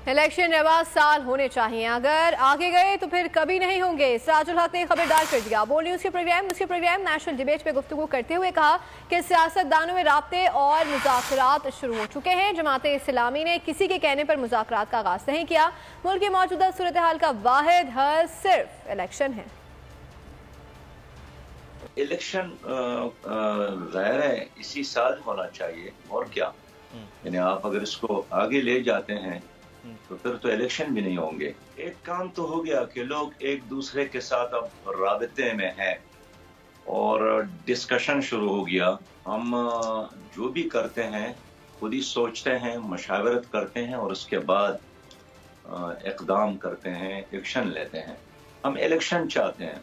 Election रवा साल होने चाहिए, अगर आगे गए तो फिर कभी नहीं होंगे। सिराजुल हक ने खबरदार कर दिया। बोल न्यूज़ के प्रोग्राम नेशनल डिबेट पे गुफ्तगू करते हुए कहा कि सियासतदानों में राब्ते और मुज़ाकरात शुरू हो चुके हैं। जमात इस्लामी ने किसी के कहने पर मुज़ाकरात का आगाज़ नहीं किया। मुल्क की मौजूदा सूरत हाल का वाहिद हल सिर्फ इलेक्शन है। इलेक्शन ज़ाहिर है इसी साल होना चाहिए, और क्या। यानी आप अगर इसको आगे ले जाते हैं तो फिर तो इलेक्शन भी नहीं होंगे। एक काम तो हो गया कि लोग एक दूसरे के साथ अब राबते में हैं और डिस्कशन शुरू हो गया। हम जो भी करते हैं खुद ही सोचते हैं, मशावरत करते हैं और उसके बाद इक़दाम करते हैं, एक्शन लेते हैं। हम इलेक्शन चाहते हैं।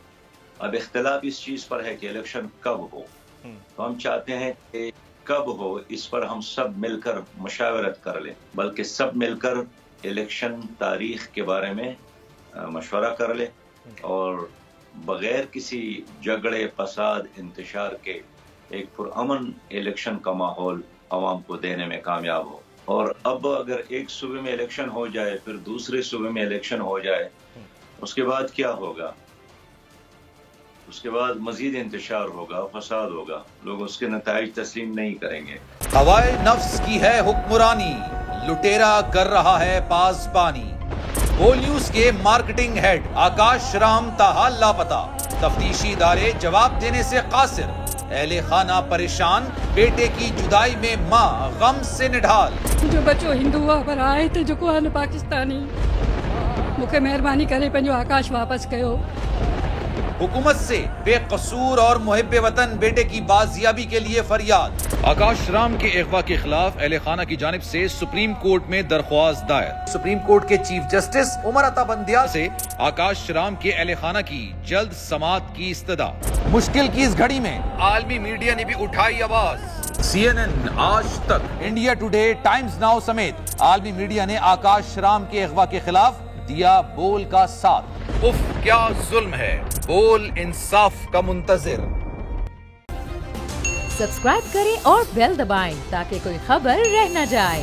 अब इख्तिलाफ इस चीज़ पर है कि इलेक्शन कब हो। तो हम चाहते हैं कि कब हो इस पर हम सब मिलकर मशावरत कर लें, बल्कि सब मिलकर इलेक्शन तारीख के बारे में मशवरा कर ले और बगैर किसी झगड़े फसाद इंतशार के एक पुरअमन इलेक्शन का माहौल आवाम को देने में कामयाब हो। और अब अगर एक सूबे में इलेक्शन हो जाए फिर दूसरे सूबे में इलेक्शन हो जाए, उसके बाद क्या होगा? उसके बाद मजीद इंतशार होगा, फसाद होगा, लोग उसके नताइज तस्लीम नहीं करेंगे। हवाए नफ्स की है हुक्मरानी, लुटेरा कर रहा है पासबानी। बोल न्यूज के मार्केटिंग हेड आकाश राम ताहा लापता, तफ्तीशी इदारे जवाब देने से कासिर। अहले खाना परेशान, बेटे की जुदाई में माँ गम से निढाल। जो बच्चो हिंदू हुआ पर आए थे जो को पाकिस्तानी, मुखे मेहरबानी करे पंजो आकाश वापस कयो। हुकूमत से बेकसूर और मुहिब्बे वतन बेटे की बाजियाबी के लिए फरियाद। आकाश राम के अगवा के खिलाफ अहले खाना की जानिब से सुप्रीम कोर्ट में दरख्वास्त दायर। सुप्रीम कोर्ट के चीफ जस्टिस उमर अता बंदियाल से आकाश राम के अहले खाना की जल्द समाअत की इस्तदा। मुश्किल की इस घड़ी में आलमी मीडिया ने भी उठाई आवाज। CNN, आज तक, इंडिया टुडे, टाइम्स नाउ समेत आलमी मीडिया ने आकाश राम के अगवा के खिलाफ दिया बोल का साथ। उफ क्या जुल्म है, बोल इंसाफ का मुंतजिर। सब्सक्राइब करें और बेल दबाएं ताकि कोई खबर रह न जाए।